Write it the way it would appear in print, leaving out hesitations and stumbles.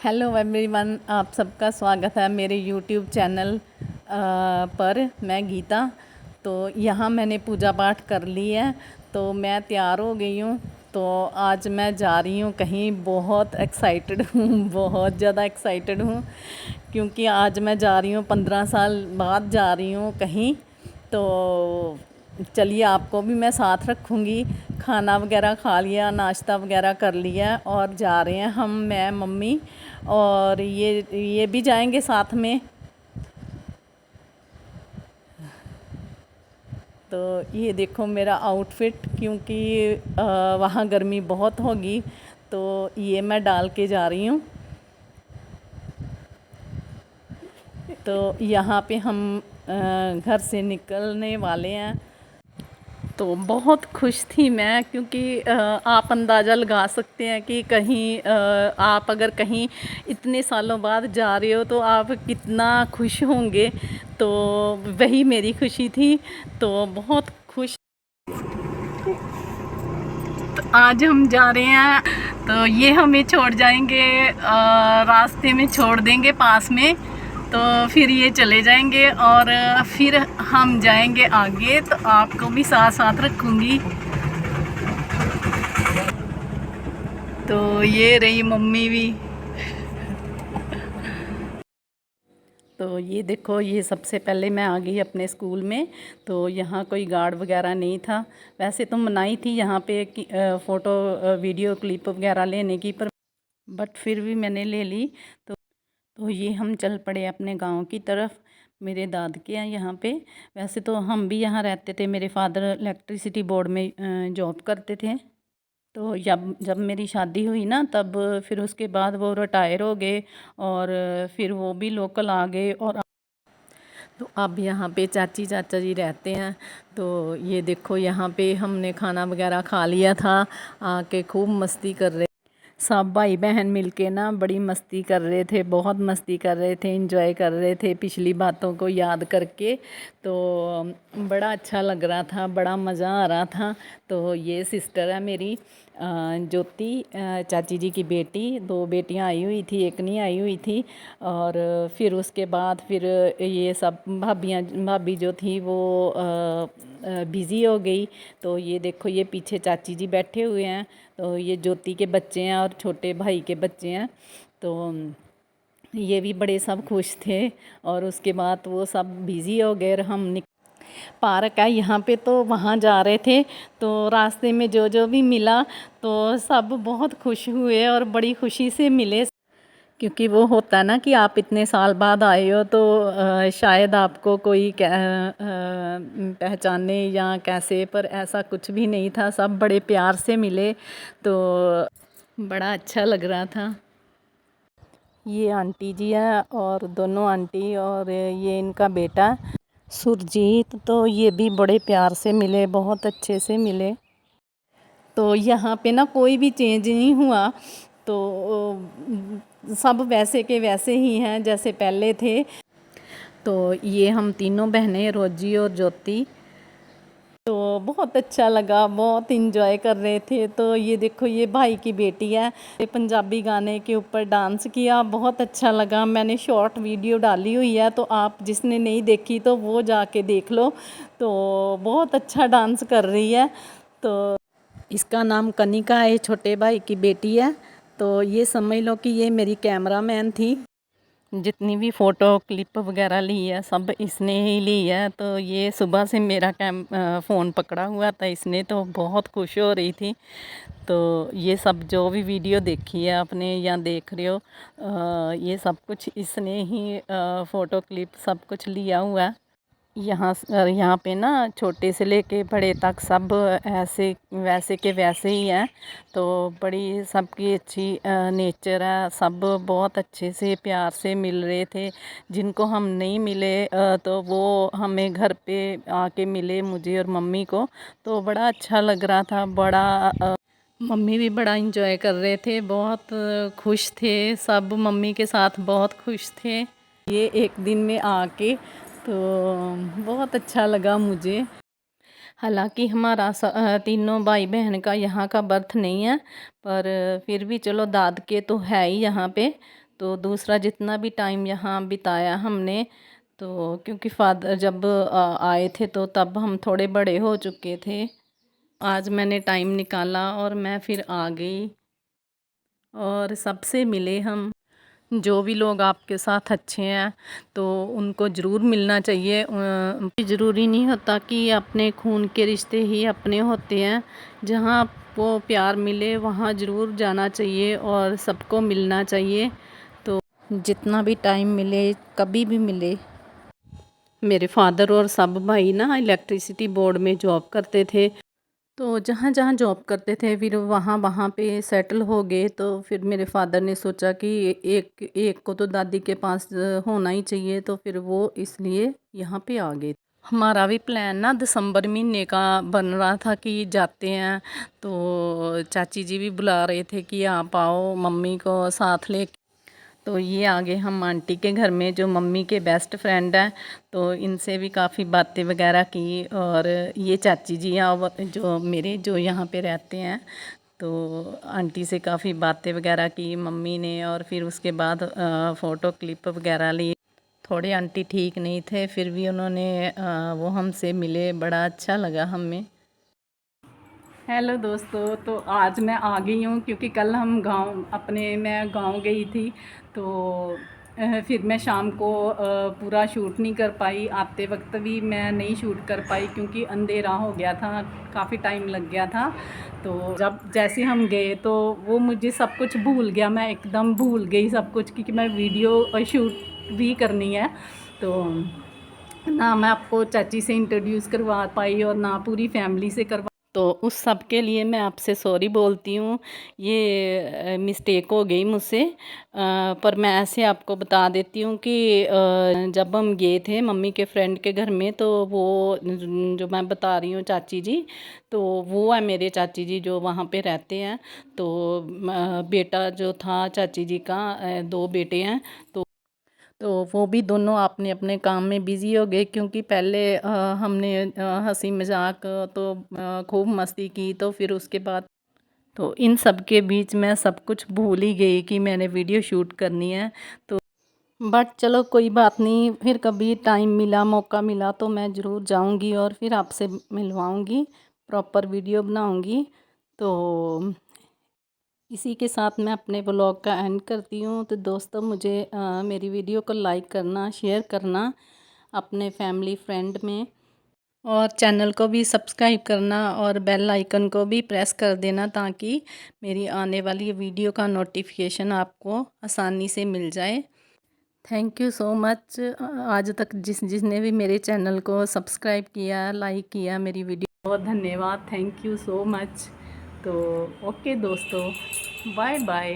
Hello everyone, आप सबका स्वागत है मेरे यूट्यूब चैनल पर। मैं गीता। तो यहाँ मैंने पूजा पाठ कर ली है, तो मैं तैयार हो गई हूँ। तो आज मैं जा रही हूँ कहीं, बहुत एक्साइटेड हूँ बहुत ज़्यादा एक्साइटेड हूँ, क्योंकि आज मैं जा रही हूँ 15 साल बाद जा रही हूँ कहीं। तो चलिए, आपको भी मैं साथ रखूँगी। खाना वगैरह खा लिया, नाश्ता वगैरह कर लिया और जा रहे हैं हम, मैं, मम्मी और ये भी जाएंगे साथ में। तो ये देखो मेरा आउटफिट, क्योंकि वहाँ गर्मी बहुत होगी, तो ये मैं डाल के जा रही हूँ। तो यहाँ पे हम घर से निकलने वाले हैं। तो बहुत खुश थी मैं, क्योंकि आप अंदाज़ा लगा सकते हैं कि कहीं आप अगर कहीं इतने सालों बाद जा रहे हो तो आप कितना खुश होंगे। तो वही मेरी खुशी थी, तो बहुत खुश। तो आज हम जा रहे हैं, तो ये हमें छोड़ जाएंगे, रास्ते में छोड़ देंगे पास में। तो फिर ये चले जाएंगे और फिर हम जाएंगे आगे, तो आपको भी साथ साथ रखूँगी। तो ये रही मम्मी भी। तो ये देखो, ये सबसे पहले मैं आ गई अपने स्कूल में। तो यहाँ कोई गार्ड वगैरह नहीं था। वैसे तो मनाही थी यहाँ पे कि फ़ोटो वीडियो क्लिप वगैरह लेने की, पर बट फिर भी मैंने ले ली। तो ये हम चल पड़े अपने गांव की तरफ। मेरे दादके हैं यहाँ पे। वैसे तो हम भी यहाँ रहते थे, मेरे फादर इलेक्ट्रिसिटी बोर्ड में जॉब करते थे। तो जब जब मेरी शादी हुई ना, तब फिर उसके बाद वो रिटायर हो गए और फिर वो भी लोकल आ गए। और तो अब यहाँ पे चाची चाचा जी रहते हैं। तो ये देखो, यहाँ पे हमने खाना वगैरह खा लिया था, आके खूब मस्ती कर रहे। सब भाई बहन मिलके ना बड़ी मस्ती कर रहे थे, बहुत मस्ती कर रहे थे, एंजॉय कर रहे थे पिछली बातों को याद करके। तो बड़ा अच्छा लग रहा था, बड़ा मज़ा आ रहा था। तो ये सिस्टर है मेरी, ज्योति, चाची जी की बेटी। दो बेटियां आई हुई थी, एक नहीं आई हुई थी। और फिर उसके बाद फिर ये सब भाभी जो थी वो बिज़ी हो गई। तो ये देखो, ये पीछे चाची जी बैठे हुए हैं। तो ये ज्योति के बच्चे हैं और छोटे भाई के बच्चे हैं। तो ये भी बड़े सब खुश थे। और उसके बाद वो सब बिज़ी हो गए और हम पार्क है यहाँ पे, तो वहाँ जा रहे थे। तो रास्ते में जो जो भी मिला, तो सब बहुत खुश हुए और बड़ी खुशी से मिले। क्योंकि वो होता है ना कि आप इतने साल बाद आए हो, तो शायद आपको कोई पहचाने या कैसे, पर ऐसा कुछ भी नहीं था, सब बड़े प्यार से मिले। तो बड़ा अच्छा लग रहा था। ये आंटी जी है, और दोनों आंटी, और ये इनका बेटा सुरजीत। तो ये भी बड़े प्यार से मिले, बहुत अच्छे से मिले। तो यहाँ पे ना कोई भी चेंज नहीं हुआ। तो सब वैसे के वैसे ही हैं जैसे पहले थे। तो ये हम तीनों बहनें, रोजी और ज्योति। तो बहुत अच्छा लगा, बहुत इंजॉय कर रहे थे। तो ये देखो, ये भाई की बेटी है, ये पंजाबी गाने के ऊपर डांस किया, बहुत अच्छा लगा। मैंने शॉर्ट वीडियो डाली हुई है, तो आप जिसने नहीं देखी तो वो जाके देख लो। तो बहुत अच्छा डांस कर रही है। तो इसका नाम कनिका है, छोटे भाई की बेटी है। तो ये समझ लो कि ये मेरी कैमरामैन थी। जितनी भी फ़ोटो क्लिप वगैरह ली है सब इसने ही ली है। तो ये सुबह से मेरा फ़ोन पकड़ा हुआ था इसने, तो बहुत खुश हो रही थी। तो ये सब जो भी वीडियो देखी है आपने या देख रहे हो, ये सब कुछ इसने ही फ़ोटो क्लिप सब कुछ लिया हुआ है। यहाँ पे ना छोटे से लेके बड़े तक सब ऐसे वैसे के वैसे ही हैं। तो बड़ी सबकी अच्छी नेचर है, सब बहुत अच्छे से प्यार से मिल रहे थे। जिनको हम नहीं मिले तो वो हमें घर पे आके मिले, मुझे और मम्मी को। तो बड़ा अच्छा लग रहा था, बड़ा मम्मी भी बड़ा इंजॉय कर रहे थे, बहुत खुश थे सब, मम्मी के साथ बहुत खुश थे ये एक दिन में आके। तो बहुत अच्छा लगा मुझे। हालांकि हमारा तीनों भाई बहन का यहाँ का बर्थ नहीं है, पर फिर भी चलो दादके तो है ही यहाँ पे। तो दूसरा जितना भी टाइम यहाँ बिताया हमने, तो क्योंकि फादर जब आए थे तो तब हम थोड़े बड़े हो चुके थे। आज मैंने टाइम निकाला और मैं फिर आ गई और सबसे मिले हम। जो भी लोग आपके साथ अच्छे हैं तो उनको ज़रूर मिलना चाहिए। ज़रूरी नहीं होता कि अपने खून के रिश्ते ही अपने होते हैं। जहाँ आपको प्यार मिले वहाँ ज़रूर जाना चाहिए और सबको मिलना चाहिए। तो जितना भी टाइम मिले, कभी भी मिले। मेरे फादर और सब भाई ना इलेक्ट्रिसिटी बोर्ड में जॉब करते थे, तो जहाँ जहाँ जॉब करते थे फिर वहाँ वहाँ पे सेटल हो गए। तो फिर मेरे फादर ने सोचा कि एक एक को तो दादी के पास होना ही चाहिए, तो फिर वो इसलिए यहाँ पे आ गए। हमारा भी प्लान ना दिसंबर महीने का बन रहा था कि जाते हैं, तो चाची जी भी बुला रहे थे कि आप आओ मम्मी को साथ ले। तो ये आ गए हम आंटी के घर में, जो मम्मी के बेस्ट फ्रेंड हैं। तो इनसे भी काफ़ी बातें वगैरह की। और ये चाची जी हैं जो मेरे जो यहाँ पे रहते हैं। तो आंटी से काफ़ी बातें वगैरह की मम्मी ने, और फिर उसके बाद फ़ोटो क्लिप वगैरह ली। थोड़े आंटी ठीक नहीं थे, फिर भी उन्होंने वो हमसे मिले, बड़ा अच्छा लगा हमें। हेलो दोस्तों, तो आज मैं आ गई हूँ क्योंकि कल हम मैं गांव गई थी। तो फिर मैं शाम को पूरा शूट नहीं कर पाई। आते वक्त भी मैं नहीं शूट कर पाई क्योंकि अंधेरा हो गया था, काफ़ी टाइम लग गया था। तो जब जैसे हम गए तो वो मुझे सब कुछ भूल गया, मैं एकदम भूल गई सब कुछ, क्योंकि मैं वीडियो शूट भी करनी है। तो ना मैं आपको चाची से इंट्रोड्यूस करवा पाई और ना पूरी फैमिली से करवा। तो उस सब के लिए मैं आपसे सॉरी बोलती हूँ। ये मिस्टेक हो गई मुझसे। पर मैं ऐसे आपको बता देती हूँ कि जब हम गए थे मम्मी के फ्रेंड के घर में, तो वो जो मैं बता रही हूँ चाची जी, तो वो है मेरे चाची जी जो वहाँ पे रहते हैं। तो बेटा जो था चाची जी का, दो बेटे हैं। तो वो भी दोनों अपने अपने काम में बिज़ी हो गए, क्योंकि पहले हमने हंसी मजाक तो खूब मस्ती की। तो फिर उसके बाद तो इन सब के बीच मैं सब कुछ भूल ही गई कि मैंने वीडियो शूट करनी है। तो बट चलो कोई बात नहीं, फिर कभी टाइम मिला, मौका मिला तो मैं ज़रूर जाऊंगी और फिर आपसे मिलवाऊंगी, प्रॉपर वीडियो बनाऊंगी। तो इसी के साथ मैं अपने ब्लॉग का एंड करती हूँ। तो दोस्तों, मुझे मेरी वीडियो को लाइक करना, शेयर करना अपने फैमिली फ्रेंड में, और चैनल को भी सब्सक्राइब करना और बेल आइकन को भी प्रेस कर देना, ताकि मेरी आने वाली वीडियो का नोटिफिकेशन आपको आसानी से मिल जाए। Thank you so much. आज तक जिसने भी मेरे चैनल को सब्सक्राइब किया, लाइक किया मेरी वीडियो, बहुत धन्यवाद। Thank you so much. तो ओके दोस्तों, बाय बाय।